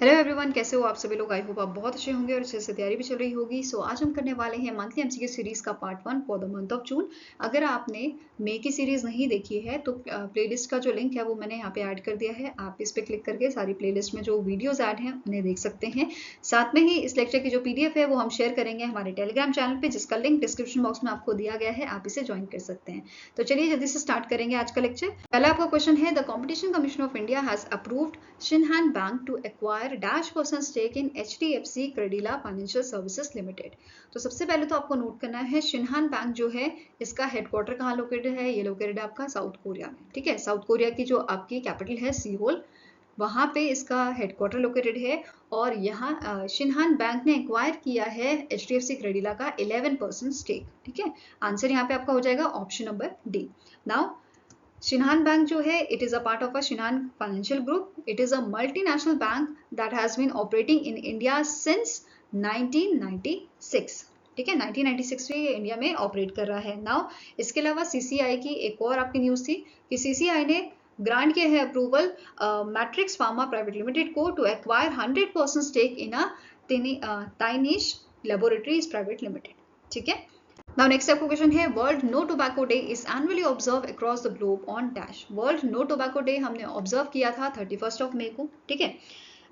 Hello everyone, कैसे हो आप सभी लोग। आई होप आप बहुत अच्छे होंगे और अच्छे से तैयारी भी चल रही होगी। सो आज हम करने वाले हैं मंथली एमसीक्यू सीरीज का part 1 for the month of June. अगर आपने मई की सीरीज नहीं देखी है तो प्लेलिस्ट का जो लिंक है वो मैंने यहाँ पे ऐड कर दिया है। आप इस पे क्लिक करके सारी प्लेलिस्ट में जो वीडियोज ऐड हैं उन्हें देख सकते हैं। साथ में ही इस लेक्चर की जो पीडीएफ है वो हम शेयर करेंगे हमारे टेलीग्राम चैनल पे, जिसका लिंक डिस्क्रिप्शन बॉक्स में आपको दिया गया है, आप इसे ज्वाइन कर सकते हैं। तो चलिए जल्दी से स्टार्ट करेंगे आज का लेक्चर। पहला आपका क्वेश्चन है, the competition commission of India has approved Shinhan Bank to acquire -% stake in HDFC Credila Financial Services Limited। तो सबसे पहले तो आपको नोट करना है, शिनहान बैंक जो है इसका हेडक्वार्टर कहाँ लोकेटेड है। ये लोकेटेड है आपका साउथ कोरिया में। ठीक है, साउथ कोरिया की जो आपकी कैपिटल है सियोल, वहां पे इसका हेडक्वार्टर लोकेटेड है। और यहाँ शिनहान बैंक ने एक्वायर किया है HDFC क्रेडिला का 11% स्टेक। ठीक है, आंसर यहाँ पे आपका हो जाएगा option number D. Now Shinhan Bank जो है, it is a part of a Shinhan Financial Group. It is a multinational bank that has been operating in India since 1996. ठीक है, 1996 से ये इंडिया में ऑपरेट कर रहा है। नाउ इसके अलावा सीसीआई की एक और आपकी न्यूज थी कि सीसीआई ने ग्रांट किया है approval Matrix Pharma private limited को to acquire 100% stake in a Tynish laboratories private limited. ठीक है, Now next आपको क्वेश्चन है, world no tobacco day is annually observe across the globe on dash. World no tobacco day हमने observe किया था 31 मई को। ठीक है,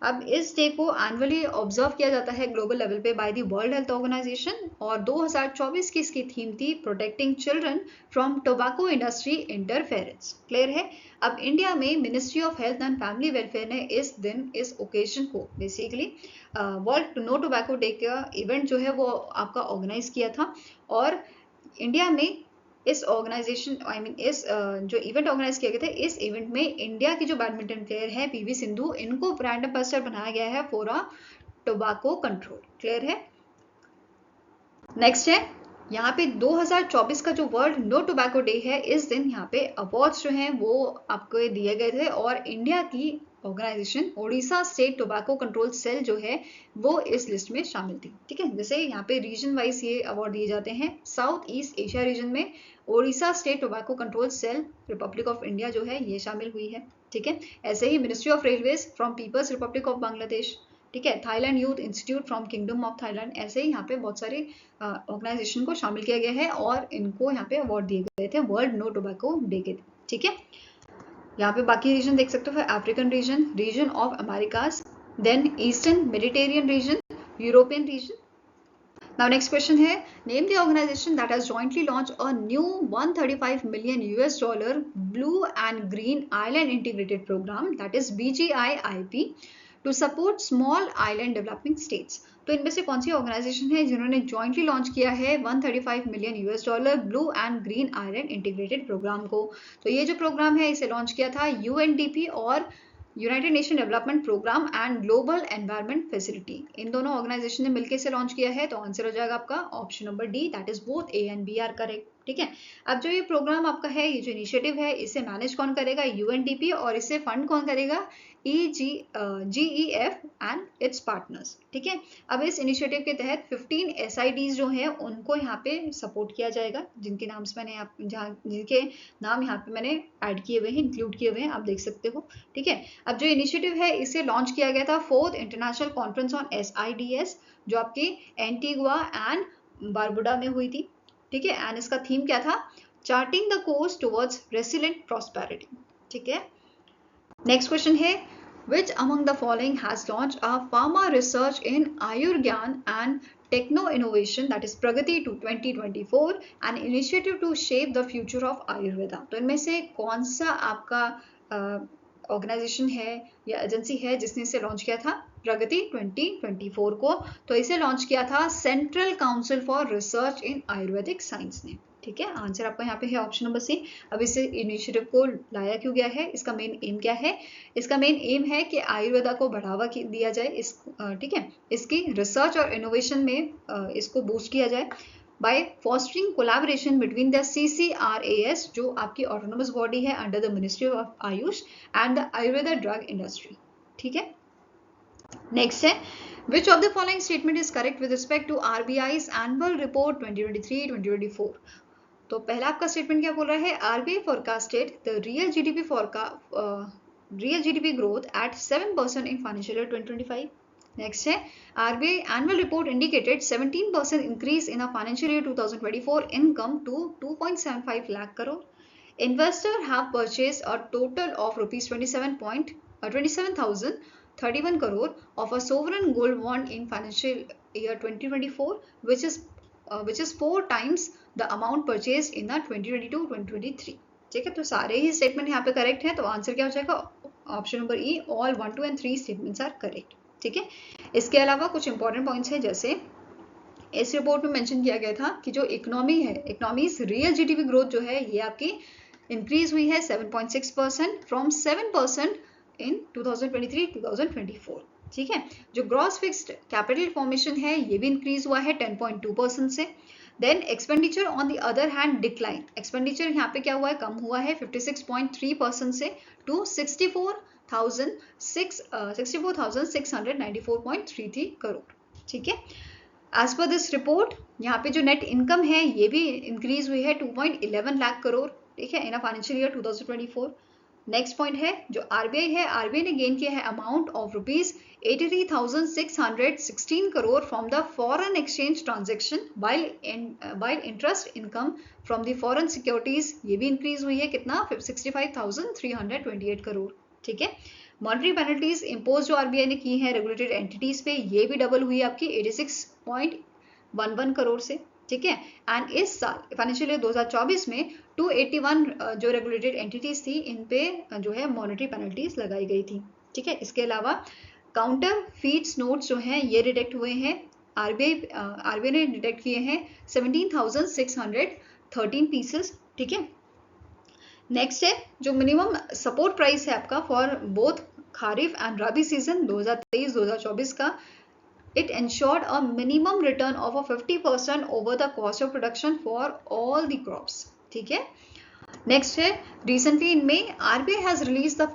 अब इस डे को एनुअली ऑब्जर्व किया जाता है ग्लोबल लेवल पे by the World Health Organization, और 2024 की इसकी थीम थी protecting children from tobacco industry interference. Clear है। अब इंडिया में Ministry of Health and Family Welfare ने इस दिन इस ओकेजन को basically World no tobacco Day का इवेंट जो है वो आपका ऑर्गेनाइज किया था। और इंडिया में इस ऑर्गेनाइजेशन इस जो इवेंट ऑर्गेनाइज किया गया था, इस इवेंट में इंडिया की जो बैडमिंटन प्लेयर है पीवी सिंधु, इनको ब्रांड एम्बेसडर बनाया गया है for a tobacco control. Clear है। नेक्स्ट है, यहाँ पे 2024 का जो वर्ल्ड नो टोबैको डे है, इस दिन यहाँ पे अवार्ड्स जो हैं वो आपको दिए गए थे, और इंडिया की organisation Odisha state tobacco control cell जो है वो इस लिस्ट में शामिल थी। ठीक है, जैसे यहाँ पे रीजन वाइज ये अवार्ड दिए जाते हैं। साउथ ईस्ट एशिया रीजन में Odisha state tobacco control cell republic of India जो है ये शामिल हुई है। ठीक है, ऐसे ही ministry of railways from people's republic of Bangladesh. ठीक है, Thailand youth institute from kingdom of Thailand. ऐसे ही यहाँ पे बहुत सारे ऑर्गेनाइजेशन को शामिल किया गया है और इनको यहाँ पे अवार्ड दिए गए थे वर्ल्ड नो टोबैको डे के। ठीक है, यहाँ पे बाकी रीजन देख सकते हो, African region, region of Americas, then Eastern Mediterranean region, European region. Now next question है, name the organization that has jointly launched a new 135 million US dollar Blue and Green Island Integrated Program, that is BGIIP, to support small island developing states। तो इनमें से कौन सी organisation है जिन्होंने jointly launch किया है 135 million US dollar blue and green island integrated programme को। तो ये जो प्रोग्राम है इसे लॉन्च किया था यूएनडीपी और united nation development programme and global environment facility, इन दोनों ऑर्गेनाइजेशन ने मिलकर इसे लॉन्च किया है। तो आंसर हो जाएगा आपका option number D, that is both A and B are correct. ठीक है, अब जो ये प्रोग्राम आपका है, ये जो इनिशिएटिव है, इसे मैनेज कौन करेगा, यूएनडीपी, और इसे फंड कौन करेगा, GEF एंड इट्स पार्टनर्स। ठीक है, अब इस इनिशिएटिव के तहत 15 SIDs जो है उनको यहाँ पे सपोर्ट किया जाएगा, जिनके नाम जिनके नाम यहाँ पे मैंने ऐड किए हुए हैं, इंक्लूड किए हुए हैं, आप देख सकते हो। ठीक है, अब जो इनिशिएटिव है इसे लॉन्च किया गया था 4th international conference on SIDS, जो आपकी एंटीगुआ एंड बारबुडा में हुई थी। ठीक है, एंड इसका थीम क्या था, charting the course towards resilient prosperity. ठीक है, नेक्स्ट क्वेश्चन है, which among the following has launched a pharma research in Ayurgyan and Techno Innovation, that is Pragati to 2024, an initiative to shape the future of Ayurveda। तो इनमें से कौन सा आपका organisation है या एजेंसी है जिसने इसे लॉन्च किया था प्रगति 2024 को? तो इसे लॉन्च किया था central council for research in Ayurvedic science ने। ठीक है, आंसर आपका यहाँ पे है ऑप्शन नंबर सी। अब इस इनिशिएटिव को लाया क्यों गया है, इसका मेन एम क्या है? इसका मेन एम है कि आयुर्वेदा को बढ़ावा दिया जाए, इस ठीक है, इसकी रिसर्च और इनोवेशन में इसको बूस्ट किया जाए by fostering collaboration between the CCRAS, जो आपकी ऑटोनोमस बॉडी है under the ministry of AYUSH, and the Ayurveda drug industry. ठीक है, नेक्स्ट है, which of the following statement is correct with respect to RBI's annual report 2023-2024? तो पहला आपका स्टेटमेंट क्या बोल रहा है, RBI forecasted the real GDP real GDP growth at 7% in financial year 2025. Next है RBI annual report indicated 17% increase in a financial year 2024 income to 2.75 lakh crore. Investors have purchased a total of rupees 27,031 crore of a sovereign gold bond in financial year 2024, which is 4 times the amount purchased in the 2022-2023. ठीक है, तो सारे ही statement यहाँ पे correct है, तो answer क्या हो जाएगा option number E, all 1, 2 and 3 statements are correct. ठीक है, इसके अलावा कुछ इंपॉर्टेंट पॉइंट्स है, जैसे इस रिपोर्ट में मेंशन किया गया था कि जो इकोनॉमी है, इकोनॉमीज रियल जीडीपी ग्रोथ जो है ये आपकी इंक्रीज हुई है 7.6% फ्रॉम 7% इन 2023-2024. ठीक है, जो ग्रॉस फिक्स्ड कैपिटल फॉर्मेशन है ये भी इंक्रीज हुआ है 10.2% से. Then expenditure on the other hand decline, expenditure यहाँ पे क्या हुआ है, कम हुआ है 56.3% से टू 64,694.33 करोड़. ठीक है, एज पर दिस रिपोर्ट यहाँ पे जो नेट इनकम है ये भी इंक्रीज हुई है 2.11 लाख करोड़. ठीक है, in a financial year 2024. Next point है जो आरबीआई है, आरबीआई ने गेन किया है amount of rupees 83,616 crore from the foreign exchange transaction, while interest income from the foreign securities ये भी इंक्रीज हुई है कितना 65,328 करोड़. ठीक है, मॉनेटरी पेनल्टीज इम्पोज जो आरबीआई ने की है रेगुलेटेड एंटिटीज पे ये भी डबल हुई आपकी 86.11 करोड़ से. ठीक है, एंड इस साल फाइनेंशियल ईयर 2024 में 281 जो रेगुलेटेड एंटिटीज थी इन पे जो है मॉनेटरी पेनल्टीज लगाई गई थी. ठीक है, इसके अलावा काउंटर फीड्स नोट्स जो हैं ये डिटेक्ट हुए हैं, आरबीआई ने डिटेक्ट किए हैं 17,613 पीसेस. ठीक है, नेक्स्ट है जो मिनिमम सपोर्ट प्राइस है आपका for both kharif and rabi season 2023-2024 का, it ensured a minimum return of a 50% over the cost of production for all the crops. ठीक है, नेक्स्ट है recently in May RBI has released the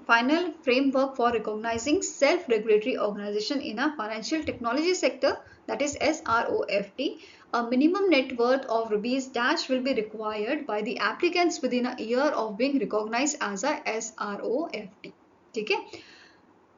final framework for recognizing self-regulatory organization in a financial technology sector, that is SROFT. A minimum net worth of rupees dash will be required by the applicants within a year of being recognized as a SROFT. ठीक है,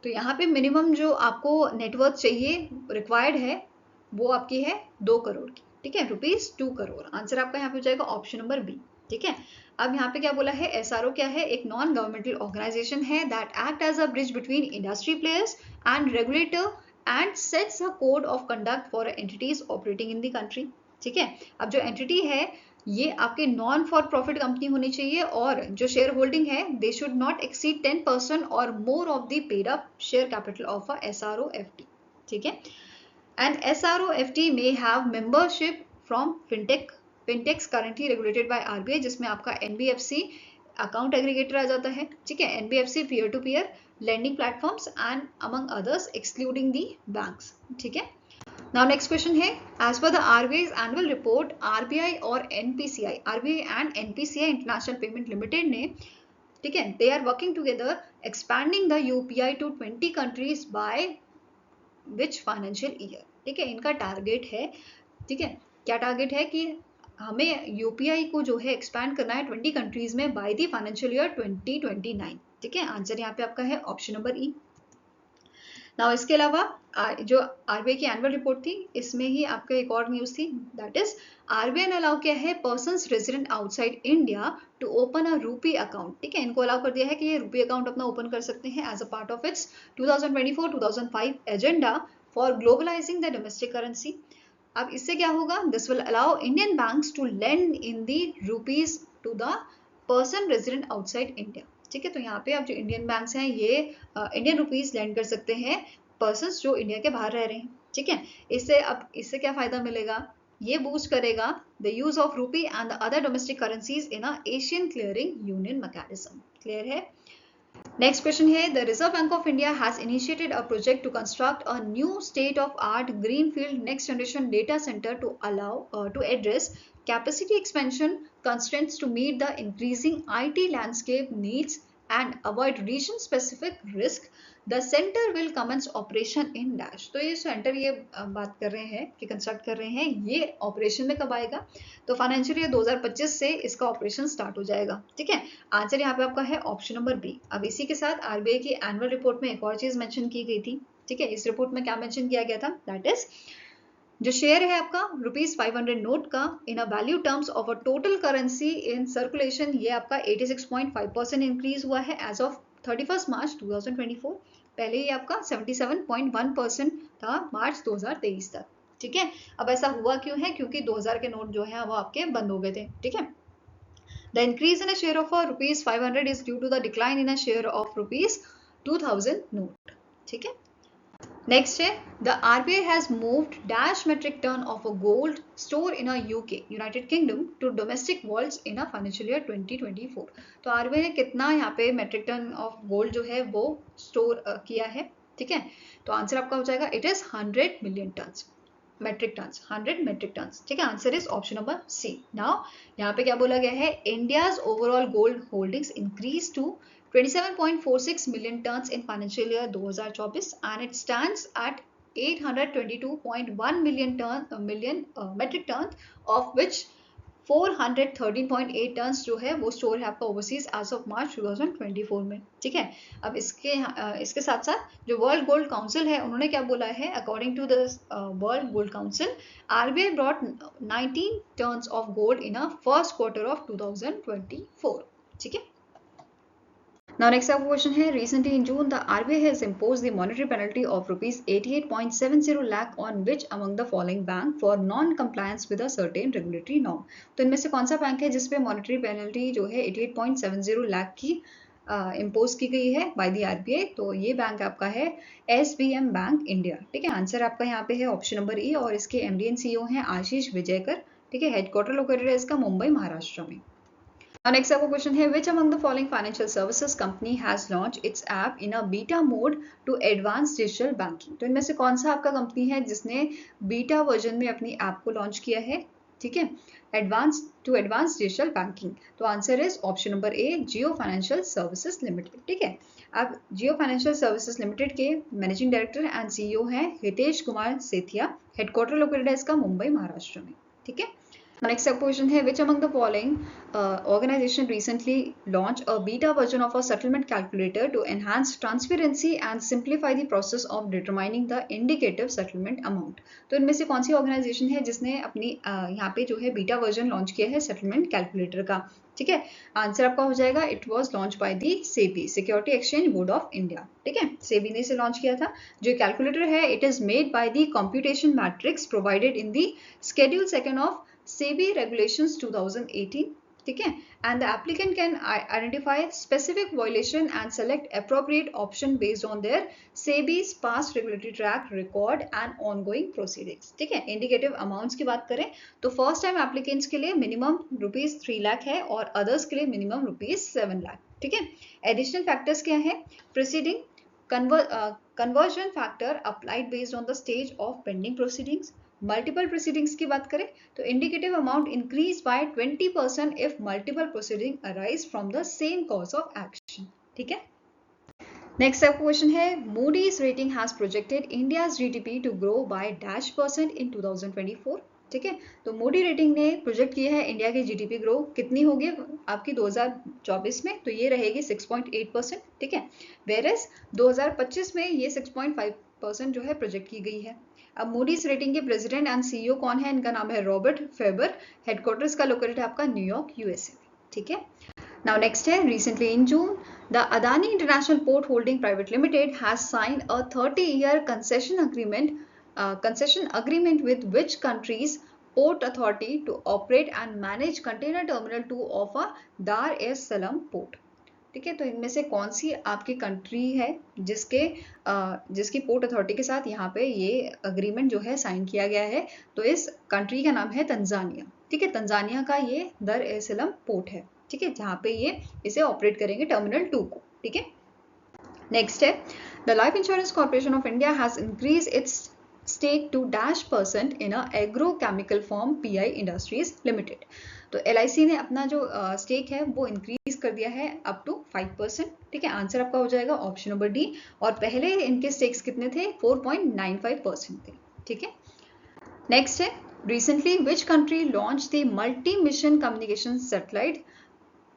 तो यहाँ पे minimum जो आपको net worth चाहिए required है वो आपकी है 2 करोड़ की. ठीक है, रुपीज 2 करोड़. आंसर आपका यहाँ पे हो जाएगा ऑप्शन नंबर बी. ठीक है, अब यहाँ पे क्या बोला है, एसआरओ क्या है, एक नॉन गवर्नमेंटल ऑर्गेनाइजेशन है that act as a bridge between industry players and regulator and sets a code of conduct for entities operating in the country. ठीक है, अब जो एंटिटी है ये आपके नॉन फॉर प्रॉफिट कंपनी होनी चाहिए और जो शेयर होल्डिंग है दे शुड नॉट एक्सीड 10% और more of the paid up share capital of a SROFT. ठीक है, and SROFT may have membership from fintechs currently regulated by RBI, जिसमें आपका एनबीएफसी अकाउंट एग्रीगेटर आ जाता है. ठीक है, NBFC peer to peer lending platforms and among others excluding the banks. ठीक है, now next question है, as per the RBI's annual report RBI और NPCI, RBI and NPCI International Payment Limited ने, ठीक है, they are working together expanding the UPI to 20 countries by which financial year. ठीक है, इनका टारगेट है, ठीक है, क्या टारगेट है कि हमें यूपीआई को जो है एक्सपैंड करना है 20 कंट्रीज में बाय द फाइनेंशियल ईयर 2029. ठीक है, आंसर यहाँ पे आपका है ऑप्शन नंबर ई. नाउ इसके अलावा जो आरबीआई की एनुअल रिपोर्ट थी इसमें ही आपका एक और न्यूज थी, दैट इज आरबीआई ने अलाउ किया है persons resident outside India to open a rupee account. ठीक है, इनको अलाउ कर दिया है कि ये रूपी अकाउंट अपना ओपन कर सकते हैं as a part of its 2024-2025 agenda for globalising the domestic currency. अब इससे क्या होगा, this will allow Indian banks to lend in the rupees to the person resident outside India. ठीक है, तो यहाँ पे अब जो इंडियन बैंक्स हैं ये इंडियन रुपीज लेंड कर सकते हैं पर्सन्स जो इंडिया के बाहर रह रहे हैं. ठीक है, इससे क्या फायदा मिलेगा, ये बूस्ट करेगा the use of rupee and the other domestic currencies in a Asian clearing union mechanism. Clear है. नेक्स्ट क्वेश्चन है, the Reserve Bank of India has initiated a project to construct a new state of art greenfield next generation data centre to allow to address capacity expansion constraints to meet the increasing IT landscape needs and avoid region specific risk, the center will commence operation in dash। तो ये centre ये बात कर रहे हैं कि construct कर रहे हैं, ये ऑपरेशन में कब आएगा, तो फाइनेंशियल ईयर 2025 से इसका ऑपरेशन स्टार्ट हो जाएगा। ठीक है, आंसर यहाँ पे आपका है ऑप्शन नंबर बी। अब इसी के साथ आरबीआई की एनुअल रिपोर्ट में एक और चीज मेंशन की गई थी। ठीक है, इस रिपोर्ट में क्या मेंशन किया गया था, दैट इज जो शेयर है आपका ₹500 नोट का in a value terms of a total currency in circulation, ये आपका 86.5% इंक्रीज हुआ है एज ऑफ 31 मार्च 2024। पहले ये आपका 77.1% था मार्च 2023 तक। ठीक है, अब ऐसा हुआ क्यों है, क्योंकि 2000 के नोट जो है वो आपके बंद हो गए थे। ठीक है, the increase in a share of ₹500 is due to the decline in a share of ₹2000 note. ठीक है, नेक्स्ट है the RBI has moved dash metric tonne of a gold store in a UK United Kingdom to domestic vaults in a financial year 2024। तो RBI ने कितना यहाँ पे metric tonne of gold जो है वो स्टोर किया है। ठीक है, तो आंसर आपका हो जाएगा it is 100 million tonnes metric tonnes, 100 metric tonnes. ठीक है, answer is option number C. Now यहाँ पे क्या बोला गया है, India's overall gold holdings increase to 27.46 million tons in financial year 2024 and it stands at 822.1 million metric tons, of which 413.8 turns जो है वो स्टोर है आपका ओवरसीज एज ऑफ मार्च 2024 में। ठीक है, अब इसके साथ साथ जो वर्ल्ड गोल्ड काउंसिल है उन्होंने क्या बोला है, according to the World Gold Council RBI brought 19 tonnes of gold in a first quarter of 2024। ठीक है, now next up question है, recently in June the RBI has imposed the monetary penalty of rupees 88.70 lakh on which among the following bank for non-compliance with a certain regulatory norm। तो इनमें से कौन सा bank है जिसपे monetary penalty जो है 88.70 लाख की इम्पोज की गई है बाय द आरबीआई, तो ये बैंक आपका है SBM बैंक इंडिया। ठीक है, आंसर आपका यहाँ पे है ऑप्शन नंबर ई और इसके एमडी एंड सीईओ हैं आशीष विजयकर। ठीक है, हेडक्वार्टर लोकेटेड है इसका मुंबई महाराष्ट्र में। Now next आपका क्वेश्चन है, which among the following financial services company has launched its app in a beta mode to advance digital banking। तो इनमें से कौन सा आपका कंपनी है जिसने बीटा वर्जन में अपनी ऐप को लॉन्च किया है। ठीक है, एडवांस डिजिटल बैंकिंग, तो answer is option number A Jio financial services limited. ठीक है, अब जियो फाइनेंशियल सर्विसेज लिमिटेड के मैनेजिंग डायरेक्टर एंड सीईओ हैं हितेश कुमार सेथिया, हेडक्वार्टर लोकेटेड है इसका मुंबई महाराष्ट्र में। ठीक है, next question है, which among the following organization recently launched a beta version of a settlement calculator to enhance transparency and simplify the process of determining the indicative settlement amount। तो इनमें से कौन सी ऑर्गेनाइजेशन है जिसने अपनी यहाँ पे जो है बीटा वर्जन लॉन्च किया है सेटलमेंट कैलकुलेटर का। ठीक है, आंसर आपका हो जाएगा it was launch by the SEBI security exchange board of India. ठीक है, सेबी ने इसे लॉन्च किया था। जो कैलकुलेटर है it is made by the computation matrix provided in the schedule second of SEBI regulations 2018। ठीक है, and the applicant can identify specific violation and select appropriate option based on their SEBI's past regulatory track record and ongoing proceedings। ठीक है, indicative amounts की बात करें तो first time applicants के लिए मिनिमम ₹3 लाख है और अदर्स के लिए मिनिमम ₹7 लाख। ठीक है, एडिशनल फैक्टर्स क्या है, proceeding conversion factor applied based on the stage of pending proceedings. Multiple proceedings की बात करें तो indicative amount increase by 20% if multiple proceeding arise from the same cause of action. ठीक है, नेक्स्ट आपका क्वेश्चन है, Moody's rating has projected India's GDP to grow by %% in 2024। ठीक है, तो मूडी रेटिंग ने प्रोजेक्ट किया है इंडिया की जीडीपी ग्रो कितनी होगी आपकी 2024 में, तो ये रहेगी 6.8%। ठीक है, वेयरएज 2025 में ये 6.5% जो है प्रोजेक्ट की गई है। अब मूडीज रेटिंग के प्रेसिडेंट एंड सीईओ कौन है, इनका नाम है रॉबर्ट फेबर, हेडक्वार्टर्स का लोकेटेड है आपका न्यूयॉर्क यूएसए। ठीक है, नाउ नेक्स्ट है, recently in June the Adani international port holding private limited has signed a 30-year concession agreement with which country's port authority to operate and manage container terminal 2 of a Dar es Salaam port। ठीक है, तो इनमें से कौन सी आपकी country है जिसकी port authority के साथ यहाँ पे ये अग्रीमेंट जो है साइन किया गया है, तो इस कंट्री का नाम है तंजानिया। ठीक है, तंजानिया का ये दर ए सलाम पोर्ट है। ठीक है, जहाँ पे ये इसे ऑपरेट करेंगे टर्मिनल 2 को। ठीक है, नेक्स्ट है, the life insurance corporation of India has increase its stake to -% in a agrochemical firm PI Industries Limited. तो LIC ने अपना जो स्टेक है वो इंक्रीज कर दिया है अप टू 5%. ठीक है, आंसर आपका हो जाएगा ऑप्शन नंबर डी. और पहले इनके स्टेक्स कितने थे? 4.95% थे. ठीक है, नेक्स्ट है, recently which country launched the multi-mission communication satellite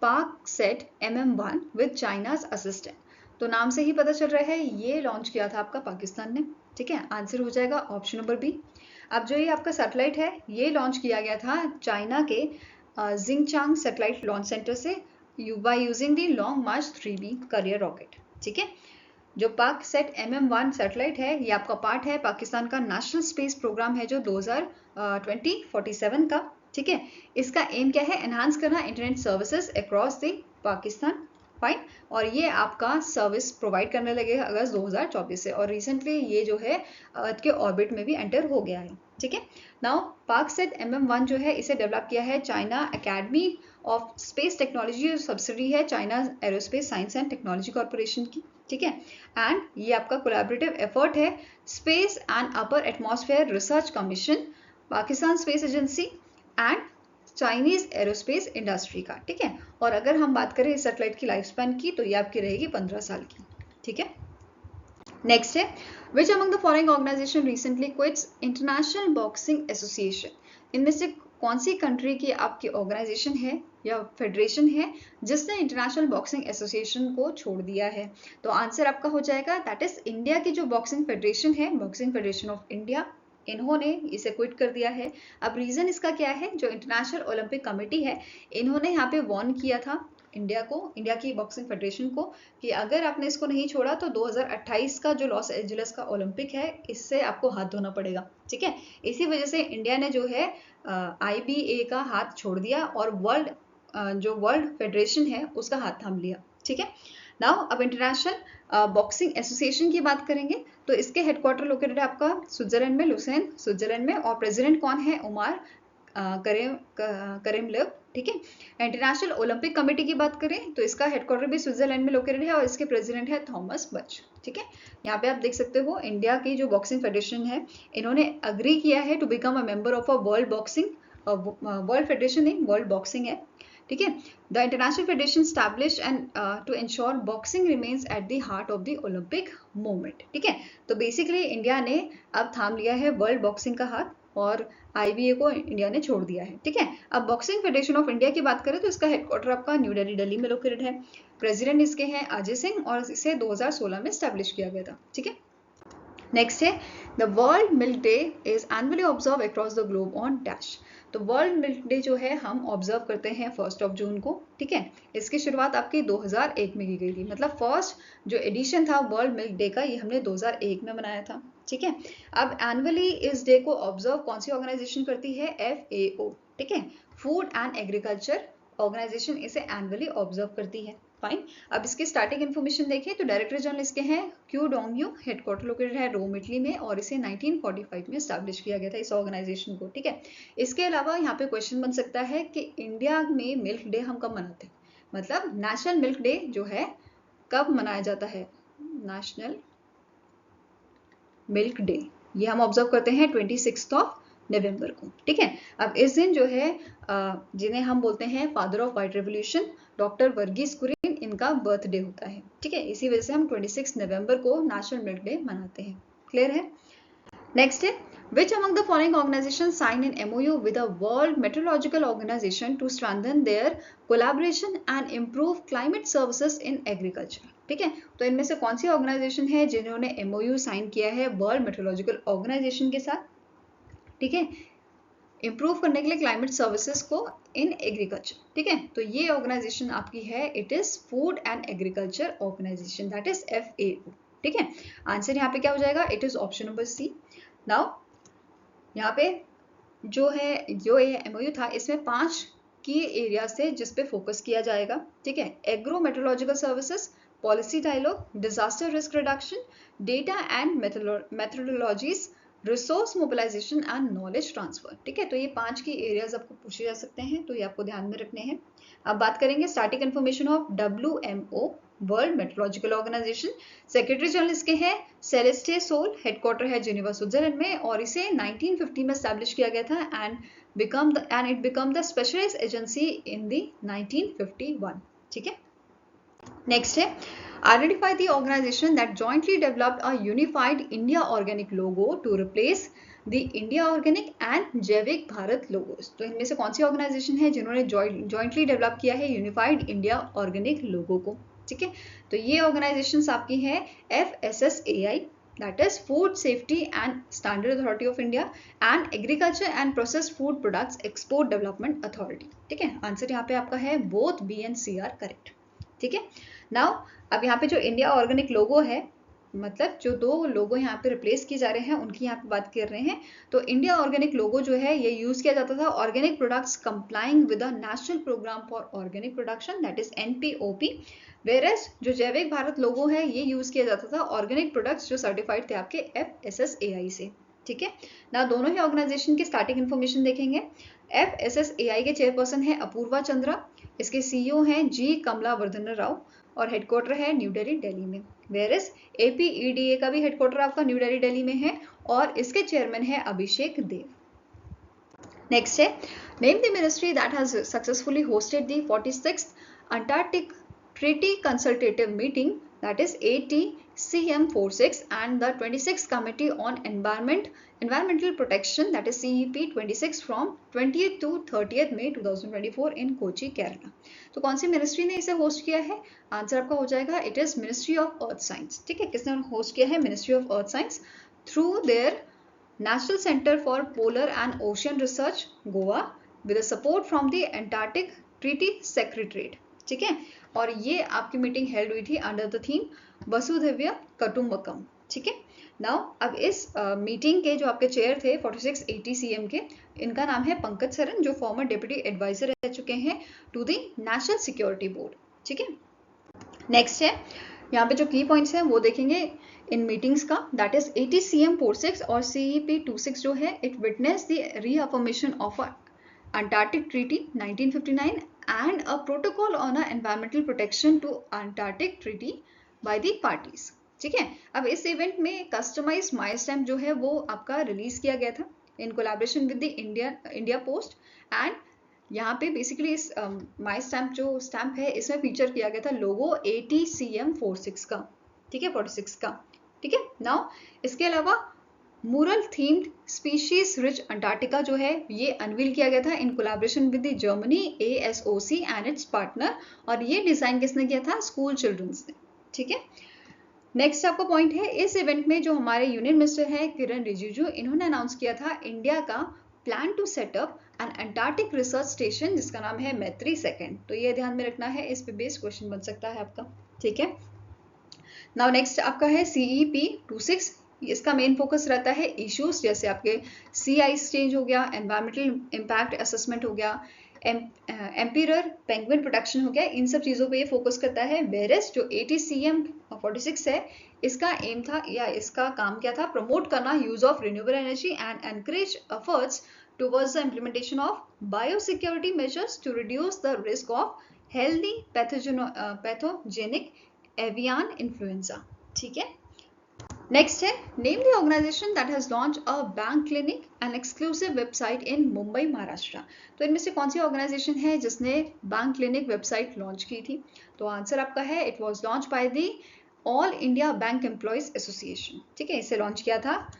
ParkSat MM1 with China's assistance? तो नाम से ही पता चल रहा है ये लॉन्च किया था आपका पाकिस्तान ने. ठीक है, आंसर हो जाएगा ऑप्शन नंबर बी. अब जो ये आपका सैटेलाइट है ये लॉन्च किया गया था चाइना के जिंगचांग सैटेलाइट लॉन्च सेंटर से by using the long March 3B career rocket. ठीक है, जो ParkSat MM1 सैटेलाइट है ये आपका पार्ट है पाकिस्तान का नेशनल स्पेस प्रोग्राम है जो 2047 का. ठीक है, इसका एम क्या है? एनहांस करना internet services across the Pakistan. Fine, और ये आपका सर्विस प्रोवाइड करने लगेगा अगस्त 2024 से. और रिसेंटली ये जो है अर्थ के ऑर्बिट में भी एंटर हो गया है. ठीक है, नाउ ParkSat MM1 जो है इसे डेवलप किया है China academy of space technology, जो सब्सिडी है China aerospace science and technology corporation की. ठीक है, एंड ये आपका कोलैबोरेटिव एफर्ट है space and upper atmosphere research commission, Pakistan space agency and Chinese aerospace industry का. ठीक है, और अगर हम बात करें इस सैटेलाइट की लाइफ स्पैन की तो ये आपकी रहेगी 15 साल की. ठीक है, नेक्स्ट है, which among the following organisation recently quits international boxing association? इनमें से कौन सी कंट्री की आपकी ऑर्गेनाइजेशन है या फेडरेशन है जिसने इंटरनेशनल बॉक्सिंग एसोसिएशन को छोड़ दिया है? तो आंसर आपका हो जाएगा दैट इज इंडिया की जो बॉक्सिंग फेडरेशन है, बॉक्सिंग फेडरेशन ऑफ इंडिया, इन्होंने इसे क्विट कर दिया है. अब रीजन इसका क्या है? जो इंटरनेशनल ओलंपिक कमेटी है इन्होंने यहाँ पे वार्न किया था इंडिया को, इंडिया की बॉक्सिंग फेडरेशन को, कि अगर आपने इसको नहीं छोड़ा तो 2028 का जो लॉस एंजलिस का ओलंपिक है इससे आपको हाथ धोना पड़ेगा. ठीक है, इसी वजह से इंडिया ने जो है IBA का हाथ छोड़ दिया और जो वर्ल्ड फेडरेशन है उसका हाथ थाम लिया. ठीक है, नाउ अब इंटरनेशनल बॉक्सिंग एसोसिएशन की बात करेंगे तो इसके हेडक्वार्टर लोकेटेड है आपका स्विट्जरलैंड में, लुसेन स्विट्जरलैंड में, और प्रेसिडेंट कौन है? उमर करेमलेव. ठीक है, इंटरनेशनल ओलंपिक कमेटी की बात करें तो इसका हेडक्वार्टर भी स्विट्जरलैंड में लोकेटेड है और इसके प्रेसिडेंट है थॉमस बच. ठीक है, यहाँ पे आप देख सकते हो इंडिया की जो बॉक्सिंग फेडरेशन है इन्होंने अग्री किया है to become a member of a world boxing, world federation नहीं, वर्ल्ड बॉक्सिंग है. ठीक है, the international federation established and to ensure boxing remains at the heart of the Olympic movement. ठीक है, तो बेसिकली इंडिया ने अब थाम लिया है वर्ल्ड बॉक्सिंग का हाथ और IBA को इंडिया ने छोड़ दिया है. ठीक है, अब बॉक्सिंग फेडरेशन ऑफ इंडिया की बात करें तो इसका हेडक्वार्टर आपका न्यू दिल्ली में लोकेटेड है. प्रेसिडेंट इसके हैं अजय सिंह और इसे 2016 में स्टैब्लिश किया गया था. ठीक है, नेक्स्ट है, the world milk day is annually observe across the globe on dash. तो वर्ल्ड मिल्क डे जो है हम ऑब्जर्व करते हैं 1 जून को. ठीक है, इसकी शुरुआत आपकी 2001 में की गई थी, मतलब फर्स्ट जो एडिशन था वर्ल्ड मिल्क डे का ये हमने 2001 में मनाया था. ठीक है, अब एनुअली इस डे को ऑब्जर्व कौन सी ऑर्गेनाइजेशन करती है? FAO. ठीक है, फूड एंड एग्रीकल्चर ऑर्गेनाइजेशन इसे एनुअली ऑब्जर्व करती है. फाइन, अब इसकी स्टार्टिंग इन्फॉर्मेशन देखें तो डायरेक्टर जनरल इसके हैं क्यू डोंगयू, हेडक्वार्टर लोकेटेड है रोम इटली में और इसे 1945 में स्टैब्लिश किया गया था इस ऑर्गेनाइजेशन को. ठीक है, इसके अलावा यहाँ पे क्वेश्चन बन सकता है कि इंडिया में मिल्क डे हम कब मनाते हैं, मतलब नेशनल मिल्क डे जो है कब मनाया जाता है? नेशनल मिल्क डे ये हम ऑब्जर्व करते हैं 26 नवंबर को. ठीक है, अब इस दिन जो है जिन्हें हम बोलते हैं father of white revolution, doctor Verghese Kurien, इनका बर्थडे होता है. ठीक है, इसी वजह से हम 26 नवंबर को नेशनल मिल्क डे मनाते हैं. क्लियर है? नेक्स्ट है, which among the following organizations sign an MOU with the World Meteorological Organization to strengthen their collaboration and improve climate services in agriculture? ठीक है, तो इनमें से कौन सी ऑर्गेनाइजेशन है जिन्होंने MOU साइन किया है वर्ल्ड मेट्रोलॉजिकल ऑर्गेनाइजेशन के साथ? ठीक है, इंप्रूव करने के लिए क्लाइमेट सर्विसेज को इन एग्रीकल्चर. ठीक है, तो ये ऑर्गेनाइजेशन आपकी है, it is food and agriculture organisation, that is FAO. ठीक है, आंसर यहाँ पे क्या हो जाएगा? It is option number C. Now यहाँ पे जो ये MOU था इसमें 5 की एरियाज थे जिस पे फोकस किया जाएगा. ठीक है, agro meteorological services, policy dialogue, disaster risk reduction, data and methodologies, resource mobilisation and knowledge transfer. ठीक है, तो ये 5 की एरियाज आपको पूछे जा सकते हैं, तो ये आपको ध्यान में रखने हैं. अब बात करेंगे static information of WMO, world meteorological organisation. Secretary general इसके हैं सेलेस्टे सोल, हेडक्वार्टर है जिनेवा स्विट्जरलैंड में, और इसे 1950 में एस्टैब्लिश किया गया था and it become the specialised agency in the 1951। ठीक है, नेक्स्ट है identify the organisation that jointly developed a unified India organic logo to replace the India organic and Jaivik Bharat logos. तो इनमें से कौन सी ऑर्गेनाइजेशन है जिन्होंने जॉइंटली डेवलप किया है यूनिफाइड इंडिया ऑर्गेनिक लोगो को? ठीक है, तो ये ऑर्गेनाइजेशंस आपकी है FSSAI, that is Food Safety and Standard Authority of India, and Agriculture and Processed Food Products Export Development Authority। ठीक है, आंसर यहाँ पे आपका है both B and C are correct। ठीक है, नाउ अब यहाँ पे जो इंडिया ऑर्गेनिक लोगो है, मतलब जो दो लोगो यहाँ पे रिप्लेस किए जा रहे हैं उनकी यहाँ पे बात कर रहे हैं। तो इंडिया ऑर्गेनिक लोगो जो है ये यूज किया जाता था organic products complying with the national programme for organic production, that is NPOP। Whereas जो जैविक भारत लोगो है ये यूज किया जाता था ऑर्गेनिक प्रोडक्ट्स जो सर्टिफाइड थे आपके FSSAI से। ठीक है ना, दोनों ही ऑर्गेनाइजेशन की स्टार्टिंग इन्फॉर्मेशन देखेंगे। FSSAI के चेयरपर्सन है अपूर्वा चंद्रा, इसके CEO हैं G कमलावर्धन राव और हेडक्वार्टर है न्यू दिल्ली, दिल्ली में। वेरस APEDA का भी हेडक्वार्टर आपका न्यू दिल्ली, दिल्ली में है और इसके चेयरमैन है अभिषेक देव। नेक्स्ट है name the ministry that has successfully hosted the 46th Antarctic treaty consultative meeting, that is ATCM46 and the 26th Committee on Environmental Protection, that is CEP26 from 20th to 30th May 2024 in Kochi, Kerala। तो कौन सी ministry ने इसे host किया है? Answer आपका हो जाएगा it is ministry of earth science. ठीक है, किसने होस्ट किया है? Ministry of earth science through their national centre for polar and ocean research Goa with support from the Antarctic treaty secretariat. ठीक है, और ये आपकी मीटिंग हेल्ड हुई थी अंडर द थीम वसुधैव कुटुंबकम। ठीक है, नाउ अब इस मीटिंग के जो आपके चेयर थे 46 ATCM के, इनका नाम है पंकज सरन, जो फॉर्मर डिप्टी एडवाइजर रह चुके हैं to the national security board. ठीक है, नेक्स्ट है यहाँ पे जो की पॉइंट्स हैं वो देखेंगे इन मीटिंग्स का, दैट इज ATCM46 और CEP26 जो है it witness the reaffirmation of Antarctic Treaty 1959 and a protocol on a environmental protection to Antarctic Treaty by the parties। ठीक है, अब इस इवेंट में कस्टमाइज माई स्टैम्प जो है वो आपका रिलीज किया गया था in collaboration with the India post, and यहाँ पे बेसिकली इस माई स्टैम्प जो स्टैम्प है इसमें फीचर किया गया था लोगो ATCM46 का। ठीक है, 46 का। ठीक है, नाउ इसके अलावा मुरल थीम्ड स्पीशीज रिच अंटार्कटिका जो है ये अनवील किया गया था in collaboration with the Germany ASOC and it's partner, और ये डिजाइन किसने किया था? स्कूल चिल्ड्रंस ने। ठीक है, नेक्स्ट आपका पॉइंट है इस इवेंट में जो हमारे यूनियन मिनिस्टर है किरण रिजिजू, इन्होंने अनाउंस किया था इंडिया का plan to set up an Antarctic research station जिसका नाम है मैत्री सेकेंड। तो ये ध्यान में रखना है, इस पे बेस्ड क्वेश्चन बन सकता है आपका। ठीक है, नाउ नेक्स्ट आपका है CEP26, इसका मेन फोकस रहता है इश्यूज जैसे आपके सी आइस चेंज हो गया, एनवायरमेंटल इम्पैक्ट असेसमेंट हो गया, एम्पियर पेंगुइन प्रोटेक्शन हो गया, इन सब चीज़ों पे ये फोकस करता है। वेरस जो ATCM46 है इसका एम था या इसका काम क्या था? प्रमोट करना use of renewable energy and encourage efforts towards the implementation of biosecurity measures to reduce the risk of healthy pathogenic avian influenza. ठीक है, नेक्स्ट है name the organisation that has launch a bank clinic an exclusive website in Mumbai, Maharashtra. तो इनमें से कौन सी organisation है जिसने bank clinic website launch की थी? तो आंसर आपका है it was launch by the all India bank employees association. ठीक है, इसे लॉन्च किया था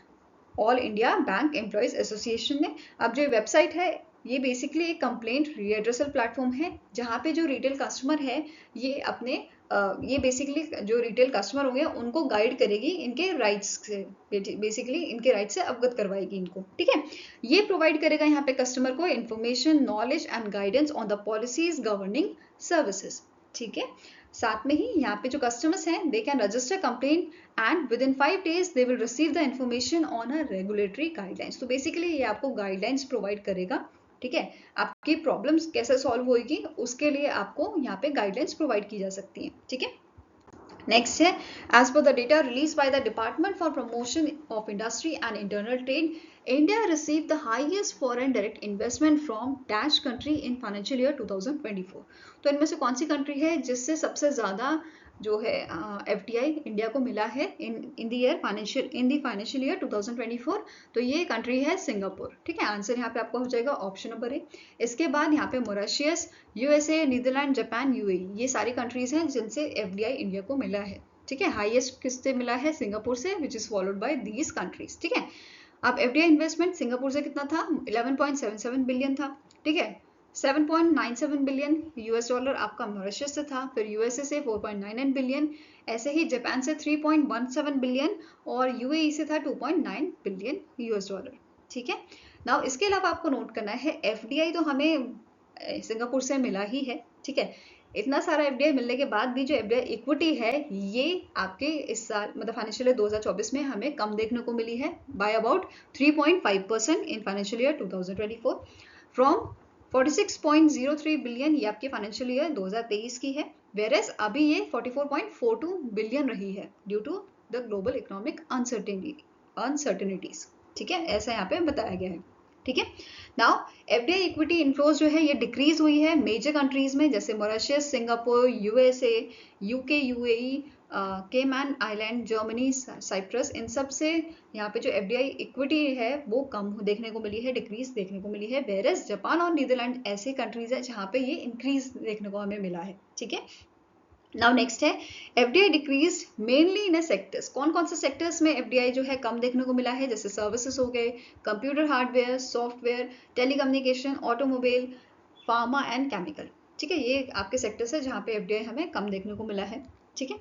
all India bank employees association ने। अब जो वेबसाइट है ये बेसिकली एक कंप्लेंट रिएड्रेसल प्लेटफॉर्म है जहाँ पे जो रिटेल कस्टमर है ये अपने ये बेसिकली जो रिटेल कस्टमर होंगे उनको गाइड करेगी इनके राइट्स से, बेसिकली इनके राइट्स से अवगत करवाएगी इनको। ठीक है, ये प्रोवाइड करेगा यहाँ पे कस्टमर को information, knowledge and guidance on the policies governing services. ठीक है, साथ में ही यहाँ पे जो कस्टमर्स हैं they can register complaint and with in 5 days they will receive the information on a regulatory guidelines. तो बेसिकली ये आपको गाइडलाइंस प्रोवाइड करेगा। ठीक है, आपकी प्रॉब्लम्स कैसे सॉल्व होगी उसके लिए आपको यहाँ पे गाइडलाइंस प्रोवाइड की जा सकती हैं। ठीक है, नेक्स्ट है as per the data release by the department for promotion of industry and internal trade, India receive the highest foreign direct investment from dash country in financial year 2024। तो इनमें से कौन सी कंट्री है जिससे सबसे ज्यादा जो है FDI इंडिया को मिला है इन द फाइनेंशियल ईयर 2024। तो ये कंट्री है सिंगापुर। ठीक है, आंसर यहाँ पे आपका हो जाएगा ऑप्शन नंबर ए। इसके बाद यहाँ पे Mauritius, USA, Netherland, Japan, UAE, ये सारी कंट्रीज हैं जिनसे FDI इंडिया को मिला है। ठीक है, हाईएस्ट किससे मिला है? सिंगापुर से, which is followed by these countries. ठीक है, अब FDI इन्वेस्टमेंट सिंगापुर से कितना था? 11.77 बिलियन था। ठीक है, 7.97 बिलियन $, आपका मॉरिशस से था, फिर USA से 4.99 बिलियन, ऐसे ही जापान से 3.17 बिलियन और UAE से था 2.9 बिलियन $। ठीक है, नाउ इसके अलावा आपको नोट करना है FDI तो हमें सिंगापुर से मिला ही है। ठीक है, इतना सारा FDI मिलने के बाद भी जो FDI इक्विटी है ये आपके इस साल मतलब फाइनेंशियल ईयर 2024 में हमें कम देखने को मिली है, by about 3.5% in financial year 2024 from 46.03 billion, ये आपके फाइनेंशियल ईयर 2023 की है, वेरेस अभी ये 44.42 बिलियन रही है due to the global economic uncertainties. ठीक है, ऐसा यहाँ पे बताया गया है। ठीक है, नाउ FDI इक्विटी इनफ्लोज जो है ये डिक्रीज हुई है मेजर कंट्रीज में, जैसे Mauritius, Singapore, USA, UK, UAE, Cayman island, Germany, Cyprus, इन सब से यहाँ पे जो FDI इक्विटी है वो कम देखने को मिली है, डिक्रीज देखने को मिली है, वेरस जापान और नीदरलैंड ऐसे कंट्रीज है जहाँ पे ये इंक्रीज देखने को हमें मिला है। ठीक है, नाउ नेक्स्ट है FDI डिक्रीज मेनली इन सेक्टर्स। कौन कौन से सेक्टर्स में FDI जो है कम देखने को मिला है? जैसे सर्विसेज हो गए, computer hardware, software, telecommunication, automobile, pharma and chemical. ठीक है, ये आपके सेक्टर्स है जहाँ पे FDI हमें कम देखने को मिला है। ठीक है,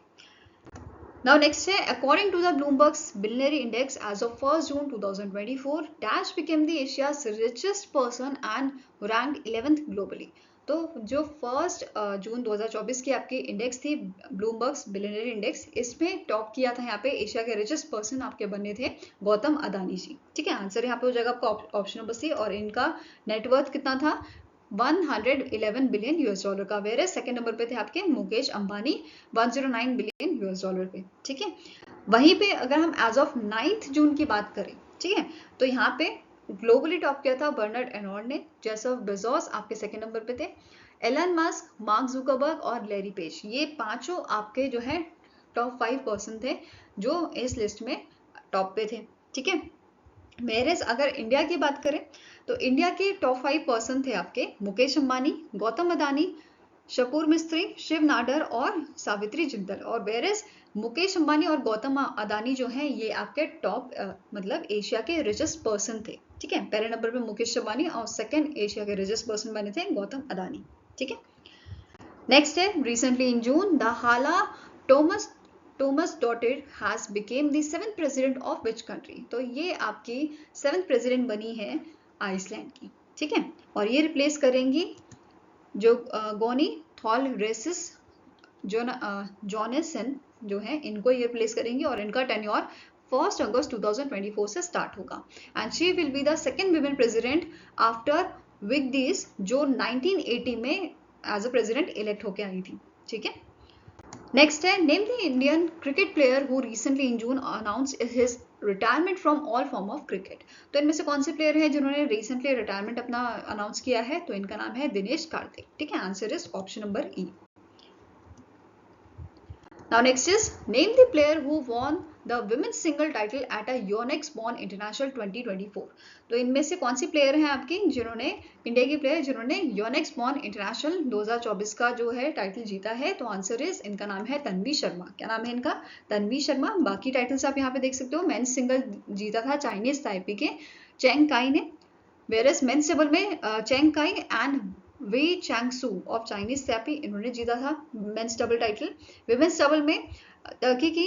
नाउ नेक्स्ट है according to the Bloomberg's billionaire index as of 1 June 2024 dash became the Asia's richest person and rank 11th globally. तो जो 1 जून 2024 की आपकी इंडेक्स थी ब्लूमबर्ग्स बिलियनरी इंडेक्स, इसमें टॉप किया था यहाँ पे एशिया के रिचेस्ट पर्सन आपके बने थे गौतम अदानी जी। ठीक है, आंसर यहाँ पे हो जाएगा आपका ऑप्शन नंबर सी, और इनका नेटवर्थ कितना था? 111 बिलियन $, का, वेरे सेकंड नंबर पे थे आपके मुकेश अंबानी 109 बिलियन $। पे। ठीक है, वहीं पे अगर हम एज ऑफ 9th जून की बात करें, ठीक है, तो यहाँ पे ग्लोबली टॉप किया था बर्नार्ड अर्नोल्ड ने, जेफ बेजोस आपके सेकंड नंबर पे थे, एलन मस्क, मार्क जुकरबर्ग और लैरी पेज, ये पांचों आपके जो है टॉप 5 पर्सन थे जो इस लिस्ट में टॉप पे थे। ठीक है, वेरेस अगर इंडिया की बात करें तो इंडिया के टॉप 5 पर्सन थे आपके मुकेश अंबानी, गौतम अदानी, शपूर मिस्त्री, शिव नाडर और सावित्री जिंदल, और वेरेस मुकेश अंबानी और गौतम अदानी जो हैं ये आपके टॉप मतलब एशिया के रिचेस्ट पर्सन थे। ठीक है, पहले नंबर पे मुकेश अंबानी और सेकंड एशिया के रिचेस्ट पर्सन बने थे गौतम अदानी। ठीक है, नेक्स्ट है रिसेंटली इन जून द हाला Thomas Dottir has became the 7th president of which country? तो ये आपकी 7th president बनी है आइसलैंड की। ठीक है, और ये रिप्लेस करेंगी जो गोनी थॉलरेसिस जॉनसन जो है, इनको ये रिप्लेस करेंगी और इनका टेन्योर 1 अगस्त 2024 से स्टार्ट होगा, and she will be the second women president after Vigdis जो 1980 में एज अ प्रेसिडेंट इलेक्ट होके आई थी। ठीक है, नेक्स्ट है name the Indian cricket player who recently in June announced his retirement from all form of cricket. तो इनमें से कौन से प्लेयर हैं जिन्होंने रिसेंटली रिटायरमेंट अपना अनाउंस किया है? तो इनका नाम है दिनेश कार्तिक। ठीक है, answer is option number E. Now next is name the player who won the women's single title at a Yonex Born International 2024। तो इनमें से कौन सी प्लेयर हैं आपकी जिन्होंने इंडिया की प्लेयर जिन्होंने योनेक्स बॉर्न इंटरनेशनल 2024 का जो है टाइटल जीता है? तो आंसर इज इनका नाम है तन्वी शर्मा। क्या नाम है इनका? तन्वी शर्मा। बाकी टाइटल्स आप यहाँ पे देख सकते हो, मेंस सिंगल जीता था चाइनीज ताइपी के चेंग काई ने, वेरस मेंस डबल में चेंग काई एंड वी चैंगसू ऑफ चाइनीज तैपी, इन्होंने जीता था men's double title. Women's double में टर्की की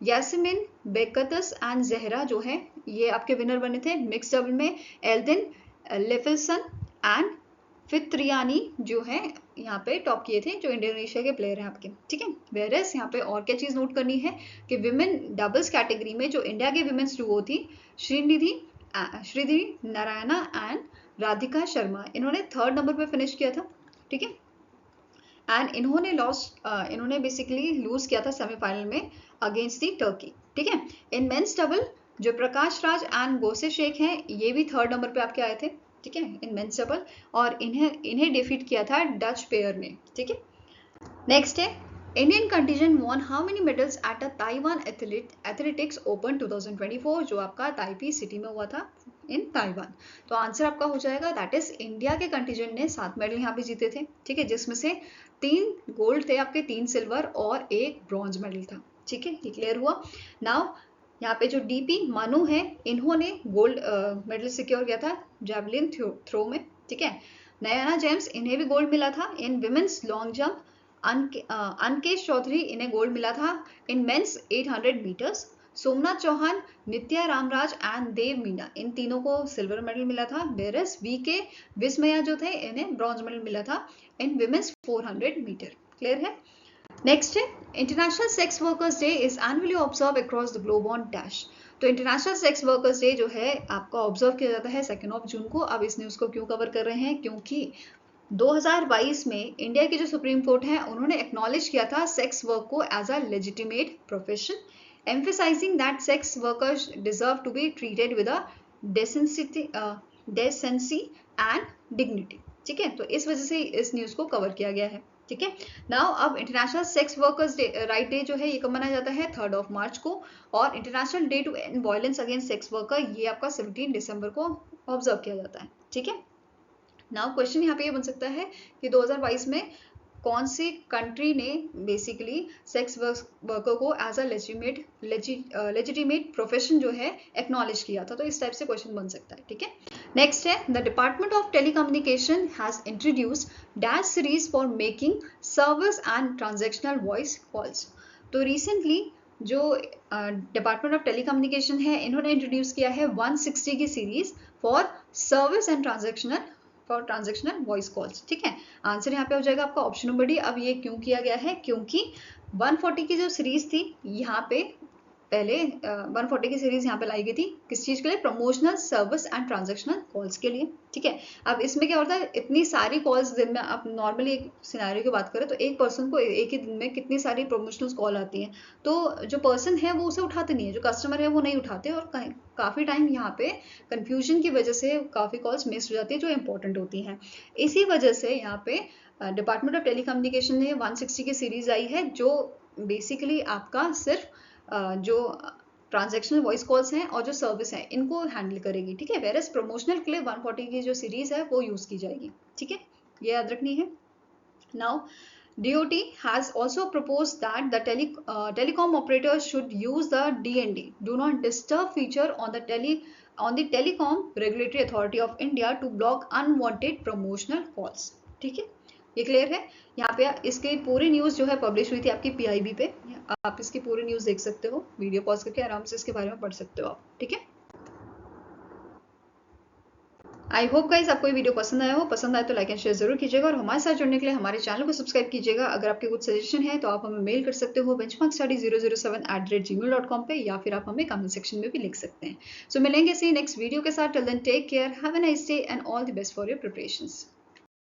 यास्मिन बेकतस एंड जहरा जो है ये आपके विनर बने थे। मिक्स डबल में एल्दिन लेफिल्सन एंड फित्रियानी जो है यहाँ पे टॉप किए थे, जो इंडोनेशिया के प्लेयर हैं आपके। ठीक है, वेरस यहाँ पे और क्या चीज नोट करनी है कि विमेन डबल्स कैटेगरी में जो इंडिया के विमेन्स डुओ थी श्रीनिधि नारायणा एंड राधिका शर्मा, इन्होंने 3rd नंबर पे फिनिश किया था। ठीक है, एंड इन्होंने बेसिकली लूज किया था सेमीफाइनल में अगेंस्ट दी टर्की। ठीक है, इन मेंस डबल जो प्रकाश राज एंड गोसे शेख हैं ये भी 3rd नंबर पे आपके आए थे। ठीक है, इन मेंस डबल, और इन्हें डिफीट किया था डच पेयर ने। ठीक है, नेक्स्ट है Indian contingent won how many medals at a Taiwan athletics open 2024 जो आपका ताइपी सिटी में हुआ था इन ताइवान। तो आंसर आपका हो जाएगा दैट इज इंडिया के कंटिजेंट ने 7 मेडल यहाँ पे जीते थे, ठीक है, जिसमें से 3 गोल्ड थे आपके, 3 सिल्वर और 1 ब्रॉन्ज मेडल था, ठीक है, ये क्लियर हुआ। नाउ यहाँ पे जो डीपी मनु है इन्होंने गोल्ड मेडल सिक्योर किया था जेवलिन थ्रो में, ठीक है। नयना जेम्स इन्हें भी गोल्ड मिला था in women's long jump. Ankesh Chaudhary इन्हें गोल्ड मिला था in men's 800 metres. Somnath Chauhan, Nitya Ramraj and Dev Meena इन तीनों को सिल्वर मेडल मिला था। वेरस वीके विस्मया जो थे इन्हें ब्रॉन्ज मेडल मिला था इन विमेन्स 400 मीटर। क्लियर है। नेक्स्ट है international sex workers day is annually observe across the globe on dash. तो इंटरनेशनल सेक्स वर्कर्स डे जो है आपका ऑब्जर्व किया जाता है 2 जून को। अब इस न्यूज को क्यों कवर कर रहे हैं, क्योंकि 2022 में इंडिया की जो सुप्रीम कोर्ट है उन्होंने एक्नॉलेज किया था सेक्स वर्क को as a legitimate profession, emphasising that sex workers deserve to be treated with a decency and dignity, ठीक है। तो इस वजह से इस न्यूज को कवर किया गया है, ठीक है। नाउ अब international sex workers right day जो है ये कब मनाया जाता है 3 मार्च को, और international day to end violence against sex worker ये आपका 17 दिसंबर को ऑब्जर्व किया जाता है, ठीक है। नाउ क्वेश्चन यहाँ पे ये बन सकता है कि 2022 में कौन सी कंट्री ने बेसिकली सेक्स वर्कर को एज अ लेजिटिमेट प्रोफेशन जो है एक्नॉलेज किया था। तो इस टाइप से क्वेश्चन बन सकता है, ठीक है। नेक्स्ट है the department of telecommunication has introduced dash series for making service and transactional voice calls. तो रिसेंटली जो डिपार्टमेंट ऑफ टेलीकम्युनिकेशन है इन्होंने इंट्रोड्यूस किया है 160 की series for service and transactional voice calls, ठीक है। आंसर यहाँ पे हो जाएगा आपका ऑप्शन नंबर डी। अब ये क्यों किया गया है, क्योंकि 140 की जो सीरीज थी यहाँ पे पहले 140 की सीरीज यहाँ पे लाई गई थी किस चीज के लिए, promotional service and transactional calls के लिए, ठीक है। अब इसमें क्या होता है, इतनी सारी कॉल्स दिन में, आप नॉर्मली एक सिनेरियो की बात करें तो एक पर्सन को एक ही दिन में कितनी सारी प्रमोशनल कॉल आती है, तो जो पर्सन है वो उसे उठाते नहीं है, जो कस्टमर है वो नहीं उठाते, और काफी टाइम यहाँ पे कंफ्यूजन की वजह से काफी कॉल्स मिस हो जाती है जो इंपॉर्टेंट होती हैं। इसी वजह से यहाँ पे डिपार्टमेंट ऑफ टेलीकम्युनिकेशन ने 160 की सीरीज आई है जो बेसिकली आपका सिर्फ जो ट्रांजैक्शनल वॉइस कॉल्स हैं और जो सर्विस है इनको हैंडल करेगी, ठीक है। वेरस प्रमोशनल के लिए 140 की जो सीरीज है वो यूज की जाएगी, ठीक है, ये याद रखनी है। Now DOT has also proposed that the telecom operators should use the DND, do not disturb feature on the Telecom Regulatory Authority of India to block unwanted promotional calls, ठीक है, ये क्लियर है। यहाँ पे इसकी पूरी न्यूज जो है पब्लिश हुई थी आपकी PIB पे, आप इसकी पूरी न्यूज देख सकते हो, वीडियो पॉज करके आराम से इसके बारे में पढ़ सकते हो आप, ठीक है। आई होप गाइस आपको ये वीडियो पसंद आया हो, पसंद आए तो लाइक एंड शेयर जरूर कीजिएगा, और हमारे साथ जुड़ने के लिए हमारे चैनल को सब्सक्राइब कीजिएगा। अगर आपके कुछ सजेशन है तो आप हमें मेल कर सकते हो benchmarkstudy007@gmail.com पे, या फिर आप हमें कमेंट सेक्शन में भी लिख सकते हैं। सो मिलेंगे इसी नेक्स्ट वीडियो के साथ। Till then take care, have a nice day and all the best for your preparations.